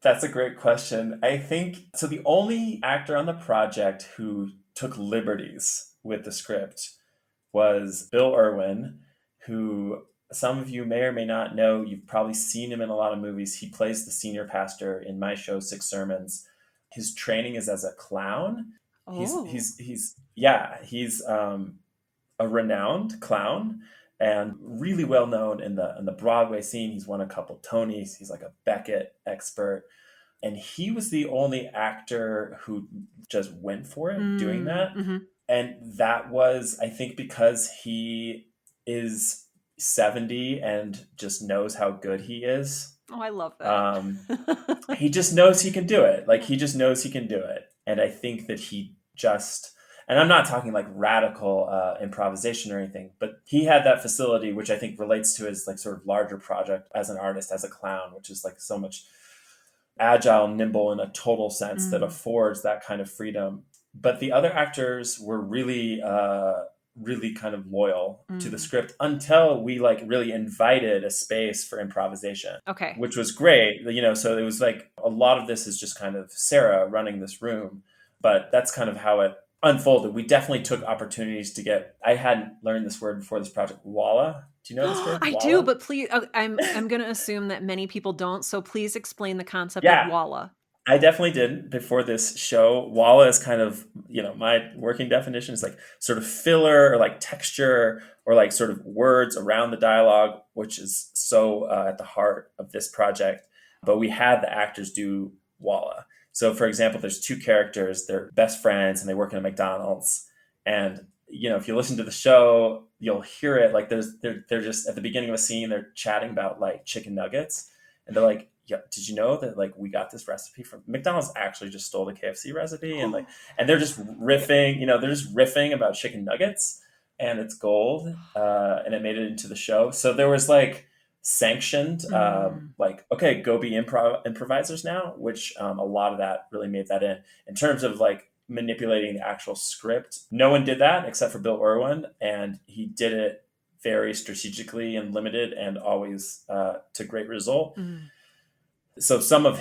That's a great question. I think so. The only actor on the project who took liberties with the script was Bill Irwin. who some of you may or may not know. You've probably seen him in a lot of movies. He plays the senior pastor in my show, Six Sermons. His training is as a clown. Oh, He's a renowned clown and really well known in the Broadway scene. He's won a couple Tonys. He's like a Beckett expert. And he was the only actor who just went for it doing that. mm-hmm. And that was, I think, because he is 70 and just knows how good he is. Oh, I love that. He just knows he can do it. Like, he just knows he can do it. And I think that he just, and I'm not talking like radical improvisation or anything, but he had that facility, which I think relates to his like sort of larger project as an artist, as a clown, which is like so much agile, nimble in a total sense that affords that kind of freedom. But the other actors were really, really kind of loyal to the script until we like really invited a space for improvisation. Okay. Which was great. So it was like a lot of this is just kind of Sarah running this room, but that's kind of how it unfolded. We definitely took opportunities to get, I hadn't learned this word before this project, walla. Do you know this word? I Walla? do, but please, I'm going to assume that many people don't. So please explain the concept Yeah. of walla. I definitely didn't before this show. Walla is kind of, my working definition is like sort of filler or like texture or like sort of words around the dialogue, which is so at the heart of this project. But we had the actors do Walla. So for example, there's two characters, they're best friends and they work in a McDonald's. And, if you listen to the show, you'll hear it. Like they're just at the beginning of a scene, they're chatting about like chicken nuggets. And they're like, yeah, did you know that like we got this recipe from McDonald's? Actually just stole the KFC recipe. And they're just riffing about chicken nuggets, and it's gold. And it made it into the show. So there was like sanctioned, like, okay, go be improvisers now, which a lot of that really made that in terms of like manipulating the actual script. No one did that except for Bill Irwin, and he did it very strategically and limited and always to great result. So some of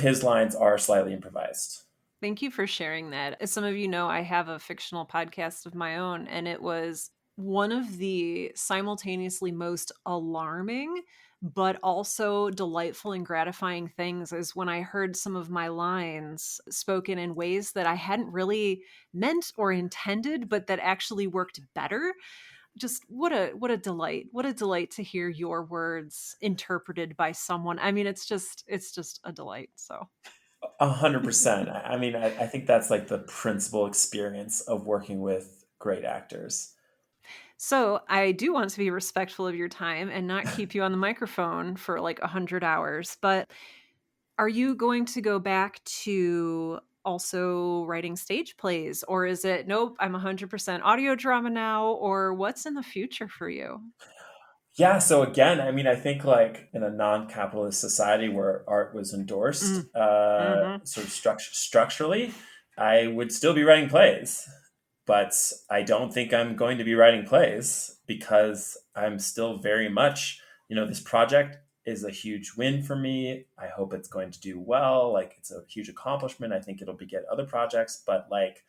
his lines are slightly improvised. Thank you for sharing that. As some of you know, I have a fictional podcast of my own, and it was one of the simultaneously most alarming but also delightful and gratifying things is when I heard some of my lines spoken in ways that I hadn't really meant or intended, but that actually worked better. Just what a delight. What a delight to hear your words interpreted by someone. I mean, it's just a delight. So 100%. I mean, I think that's like the principal experience of working with great actors. So I do want to be respectful of your time and not keep you on the microphone for like 100 hours, but are you going to go back to also writing stage plays, or is it, nope, I'm 100% audio drama now, or what's in the future for you? Yeah. So again, I mean, I think like in a non-capitalist society where art was endorsed, sort of structurally, I would still be writing plays. But I don't think I'm going to be writing plays because I'm still very much, this project is a huge win for me. I hope it's going to do well. Like, it's a huge accomplishment. I think it'll beget other projects, but like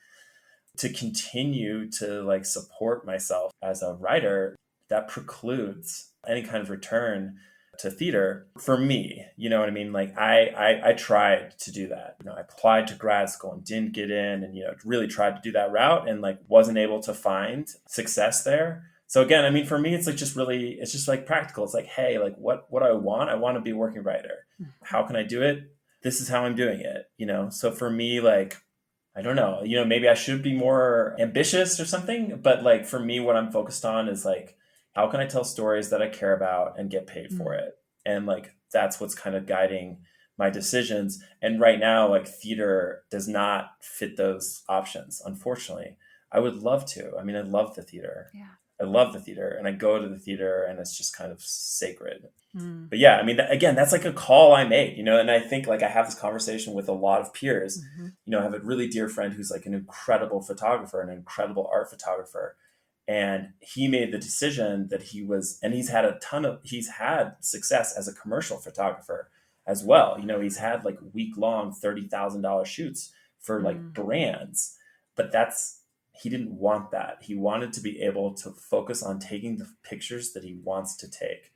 to continue to like support myself as a writer, that precludes any kind of return to theater for me. You know what I mean? Like I tried to do that. I applied to grad school and didn't get in, and really tried to do that route and like wasn't able to find success there. So again, I mean, for me, it's like it's just like practical. It's like, hey, like what do I want? I want to be a working writer. How can I do it? This is how I'm doing it. So for me, like, I don't know, maybe I should be more ambitious or something, but like for me, what I'm focused on is like, how can I tell stories that I care about and get paid for it? And like, that's what's kind of guiding my decisions. And right now, like, theater does not fit those options, unfortunately. I would love to. I mean, I love the theater. Yeah. I love the theater, and I go to the theater, and it's just kind of sacred. But yeah, I mean, again, that's like a call I made, and I think like I have this conversation with a lot of peers. I have a really dear friend who's like an incredible photographer, an incredible art photographer. And he made the decision that he's had success as a commercial photographer as well. He's had like week-long $30,000 shoots for like brands, but that's he didn't want that. He wanted to be able to focus on taking the pictures that he wants to take.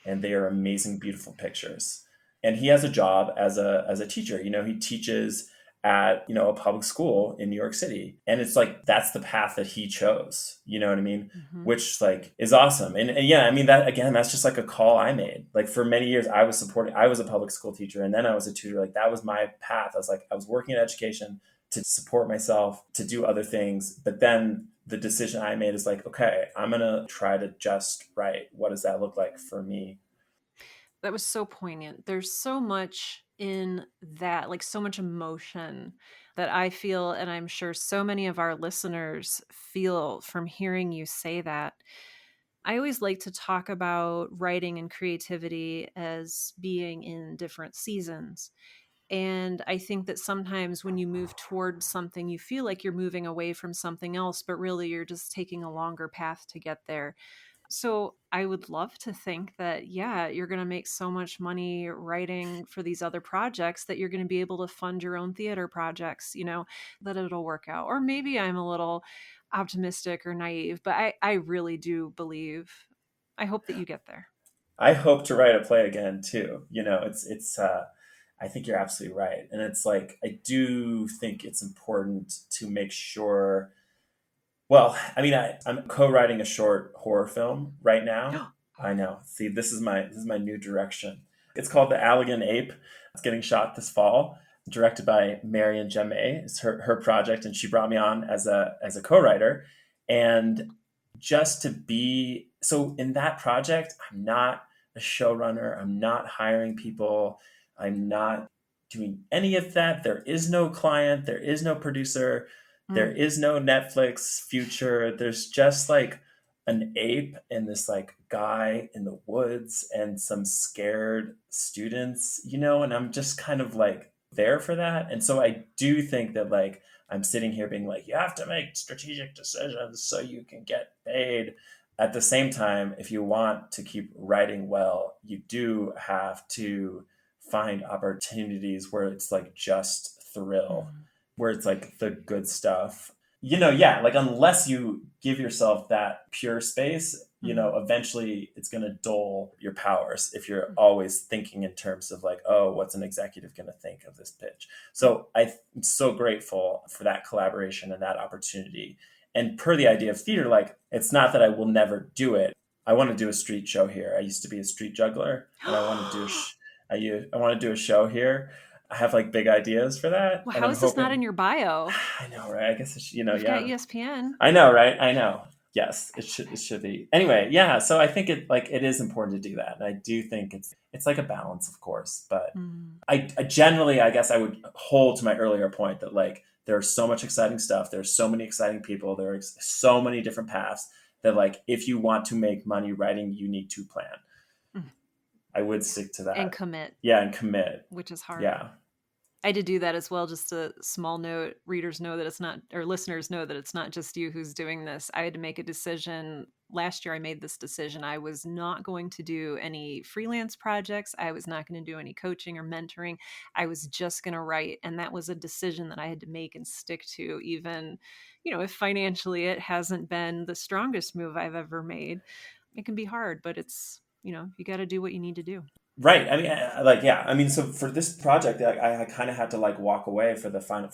And they are amazing, beautiful pictures. And he has a job as a teacher. He teaches at, a public school in New York City. And it's like, that's the path that he chose. You know what I mean? Mm-hmm. Which like is awesome. And yeah, I mean, that again, that's just like a call I made. Like for many years, I was a public school teacher, and then I was a tutor. Like that was my path. I was working in education to support myself, to do other things. But then the decision I made is like, okay, I'm going to try to just write. What does that look like for me? That was so poignant. There's so much in that, like so much emotion that I feel, and I'm sure so many of our listeners feel from hearing you say that. I always like to talk about writing and creativity as being in different seasons. And I think that sometimes when you move towards something, you feel like you're moving away from something else, but really you're just taking a longer path to get there. So I would love to think that, yeah, you're going to make so much money writing for these other projects that you're going to be able to fund your own theater projects, that it'll work out. Or maybe I'm a little optimistic or naive, but I really do believe, I hope that you get there. I hope to write a play again too. I think you're absolutely right. And it's like, I do think it's important to make sure. Well, I mean, I'm co-writing a short horror film right now. I know. See, this is my new direction. It's called The Allegan Ape. It's getting shot this fall. Directed by Marion Jammet. It's her project, and she brought me on as a co-writer. And just to be so in that project, I'm not a showrunner. I'm not hiring people. I'm not doing any of that. There is no client. There is no producer. There is no Netflix future. There's just like an ape and this like guy in the woods and some scared students, and I'm just kind of like there for that. And so I do think that like I'm sitting here being like, you have to make strategic decisions so you can get paid. At the same time, if you want to keep writing well, you do have to find opportunities where it's like just thrill, where it's like the good stuff. Yeah, like unless you give yourself that pure space, eventually it's going to dull your powers if you're always thinking in terms of like, oh, what's an executive going to think of this pitch? So I'm so grateful for that collaboration and that opportunity. And per the idea of theater, like, it's not that I will never do it. I want to do a street show here. I used to be a street juggler, and I want to do I want to do a show here. I have like big ideas for that, Well, and how I'm is this not hoping. in your bio? I know, right? I guess You've got yeah. ESPN. I know, right? I know. Yes, it should be. Anyway, yeah. So I think it is important to do that, and I do think it's like a balance, of course. But I generally, I guess, I would hold to my earlier point that like there's so much exciting stuff. There's so many exciting people. There's so many different paths that like if you want to make money writing, you need to plan. I would stick to And that. commit, Yeah, and commit. which is hard. Yeah. I did do that as well. Just a small note. Readers know that it's not, or listeners know that it's not just you who's doing this. I had to make a decision. Last year, I made this decision. I was not going to do any freelance projects. I was not going to do any coaching or mentoring. I was just going to write. And that was a decision that I had to make and stick to, even, if financially it hasn't been the strongest move I've ever made. It can be hard, but it's, you got to do what you need to do. Right. I mean, yeah. I mean, so for this project, I kind of had to like walk away for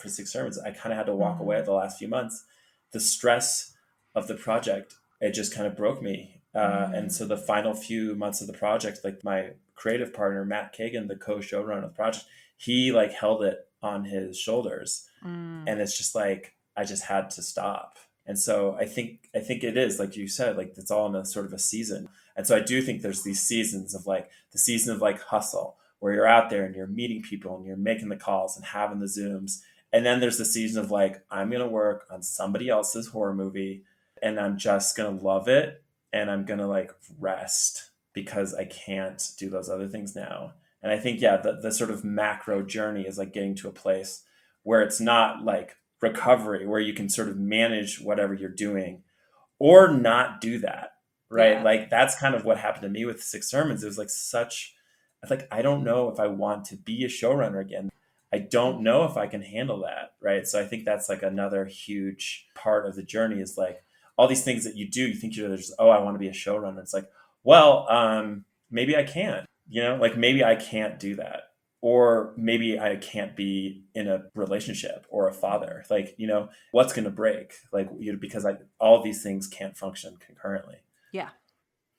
Six Sermons. I kind of had to walk away the last few months. The stress of the project, it just kind of broke me. And so the final few months of the project, like my creative partner, Matt Kagan, the co-showrunner of the project, he like held it on his shoulders. And it's just like, I just had to stop. And so I think it is, like you said, like it's all in a sort of a season. And so I do think there's these seasons of like the season of like hustle, where you're out there and you're meeting people and you're making the calls and having the Zooms. And then there's the season of like, I'm going to work on somebody else's horror movie and I'm just going to love it. And I'm going to like rest because I can't do those other things now. And I think, yeah, the sort of macro journey is like getting to a place where it's not like recovery, where you can sort of manage whatever you're doing or not do that. Right. Yeah. Like that's kind of what happened to me with Six Sermons. It was like I don't know if I want to be a showrunner again. I don't know if I can handle that. Right. So I think that's like another huge part of the journey is like all these things that you do, you think you're just, oh, I want to be a showrunner. It's like, well, maybe I can't, like maybe I can't do that. Or maybe I can't be in a relationship or a father. Like, what's going to break? Like, because all these things can't function concurrently. Yeah.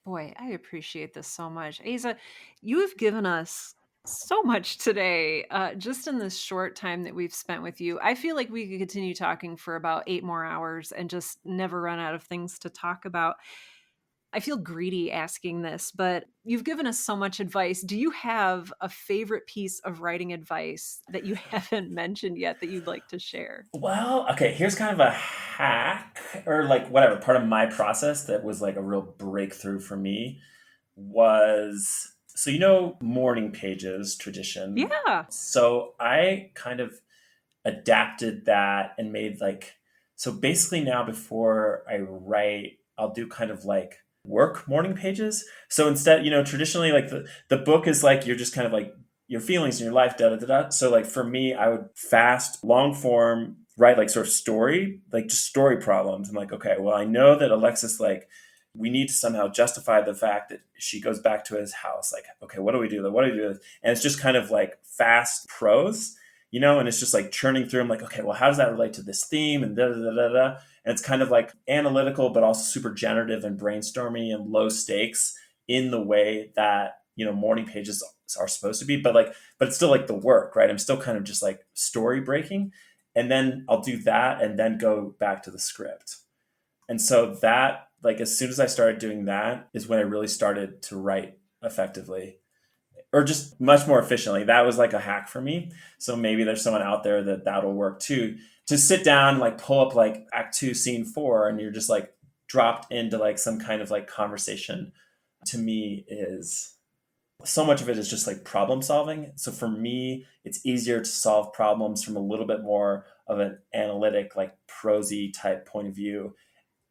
Boy, I appreciate this so much. Asa, you have given us so much today, just in this short time that we've spent with you. I feel like we could continue talking for about 8 more hours and just never run out of things to talk about. I feel greedy asking this, but you've given us so much advice. Do you have a favorite piece of writing advice that you haven't mentioned yet that you'd like to share? Well, okay, here's kind of a hack or like whatever part of my process that was like a real breakthrough for me was so morning pages tradition. Yeah. So I kind of adapted that and made like so basically now before I write, I'll do kind of like work morning pages. So instead, traditionally like the book is like you're just kind of like your feelings in your life, da da da da. So like for me, I would fast long form, write like sort of story, like just story problems. I'm like, okay, well, I know that Alexis like we need to somehow justify the fact that she goes back to his house. Like, okay, what do we do? What do we do? And it's just kind of like fast prose, and it's just like churning through. I'm like, okay, well, how does that relate to this theme? And da da da da da. And it's kind of like analytical, but also super generative and brainstormy and low stakes in the way that, morning pages are supposed to be. But it's still like the work, right? I'm still kind of just like story breaking. And then I'll do that and then go back to the script. And so that, like, as soon as I started doing that is when I really started to write effectively or just much more efficiently. That was like a hack for me. So maybe there's someone out there that'll work too. To sit down, like pull up like act 2, scene 4, and you're just like dropped into like some kind of like conversation, to me is so much of it is just like problem solving. So for me, it's easier to solve problems from a little bit more of an analytic, like prosy type point of view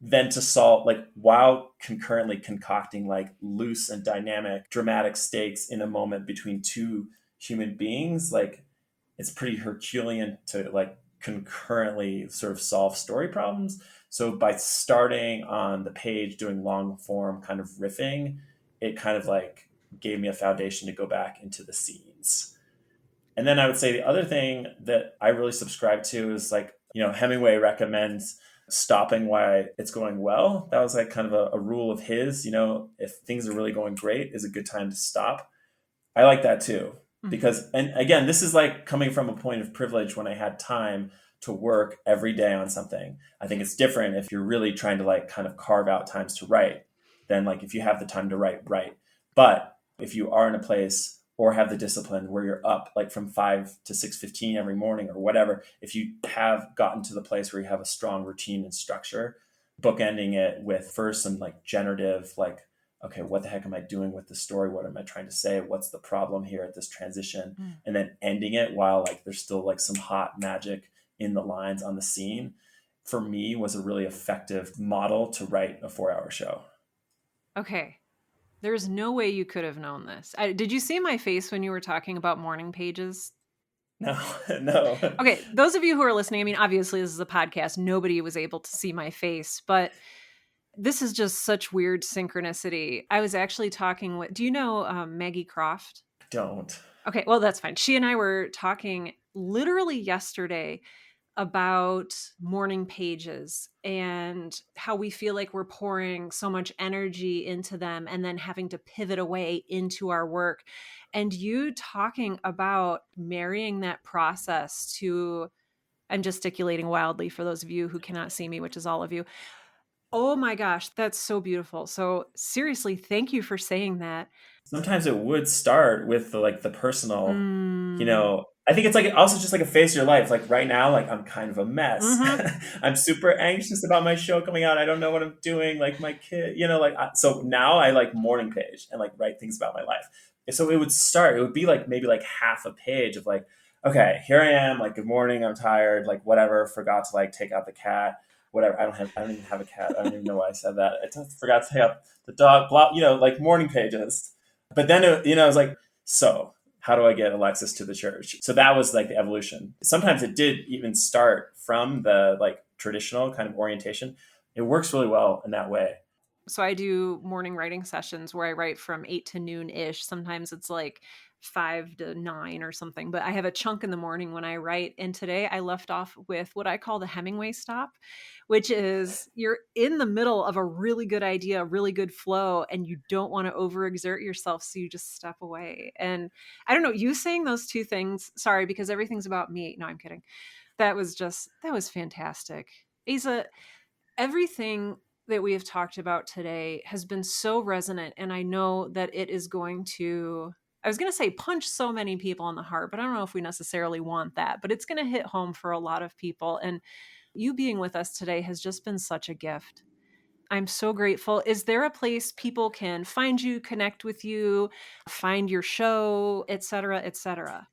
than to solve like while concurrently concocting like loose and dynamic dramatic stakes in a moment between two human beings. Like it's pretty Herculean to like concurrently sort of solve story problems. So by starting on the page doing long form kind of riffing, it kind of like gave me a foundation to go back into the scenes. And then I would say the other thing that I really subscribe to is like, Hemingway recommends stopping while it's going well. That was like kind of a rule of his, if things are really going great, is a good time to stop. I like that too. Because, and again, this is like coming from a point of privilege when I had time to work every day on something. I think it's different if you're really trying to like kind of carve out times to write than like if you have the time to write. But if you are in a place or have the discipline where you're up like from 5 to 6:15 every morning or whatever, if you have gotten to the place where you have a strong routine and structure, bookending it with first some like generative, like, okay, what the heck am I doing with the story? What am I trying to say? What's the problem here at this transition? And then ending it while like there's still like some hot magic in the lines on the scene, for me was a really effective model to write a 4-hour show. Okay. There's no way you could have known this. Did you see my face when you were talking about morning pages? No, no. Okay, those of you who are listening, I mean, obviously this is a podcast. Nobody was able to see my face, but this is just such weird synchronicity. I was actually talking with, do you know Maggie Croft? Don't. Okay, well, that's fine. She and I were talking literally yesterday about morning pages and how we feel like we're pouring so much energy into them and then having to pivot away into our work. And you talking about marrying that process to, I'm gesticulating wildly for those of you who cannot see me, which is all of you. Oh my gosh, that's so beautiful. So seriously, thank you for saying that. Sometimes it would start with the personal, Mm. I think it's like also just like a phase of your life. Like right now, like I'm kind of a mess. Mm-hmm. I'm super anxious about my show coming out. I don't know what I'm doing. Like my kid, so now I like morning page and like write things about my life. And so it would start, it would be like maybe like half a page of like, okay, here I am, like, good morning, I'm tired, like whatever, forgot to like take out the cat, whatever. I don't even have a cat. I don't even know why I said that. I just forgot to take out the dog, blah, like morning pages. But then, it was like, so how do I get Alexis to the church? So that was like the evolution. Sometimes it did even start from the like traditional kind of orientation. It works really well in that way. So I do morning writing sessions where I write from 8 to noon ish. Sometimes it's like 5 to 9 or something, but I have a chunk in the morning when I write. And today I left off with what I call the Hemingway stop, which is you're in the middle of a really good idea, a really good flow, and you don't want to overexert yourself. So you just step away. And I don't know, you saying those two things, sorry, because everything's about me. No, I'm kidding. That was fantastic. Asa, everything that we have talked about today has been so resonant, and I know that it is going to, I was going to say punch so many people in the heart, but I don't know if we necessarily want that, but it's going to hit home for a lot of people. And you being with us today has just been such a gift. I'm so grateful. Is there a place people can find you, connect with you, find your show, et cetera, et cetera?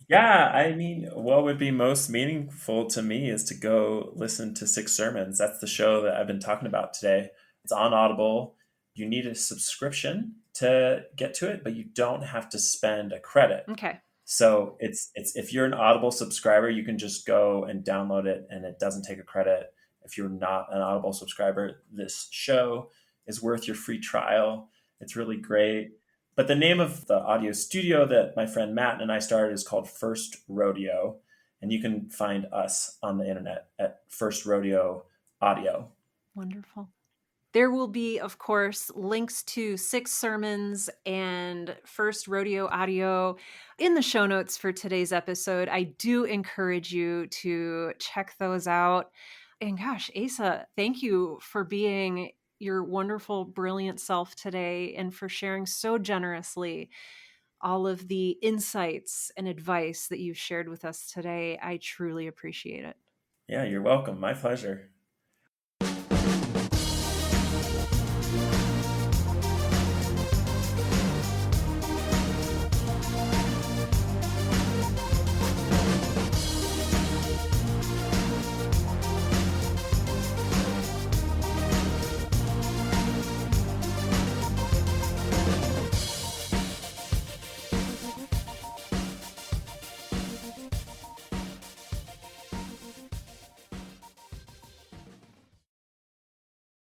Yeah, I mean, what would be most meaningful to me is to go listen to Six Sermons. That's the show that I've been talking about today. It's on Audible. You need a subscription to get to it, but you don't have to spend a credit. Okay. So it's if you're an Audible subscriber, you can just go and download it and it doesn't take a credit. If you're not an Audible subscriber, this show is worth your free trial. It's really great. But the name of the audio studio that my friend Matt and I started is called First Rodeo. And you can find us on the internet at First Rodeo Audio. Wonderful. There will be, of course, links to Six Sermons and First Rodeo Audio in the show notes for today's episode. I do encourage you to check those out. And gosh, Asa, thank you for being your wonderful, brilliant self today and for sharing so generously all of the insights and advice that you've shared with us today. I truly appreciate it. Yeah, you're welcome. My pleasure.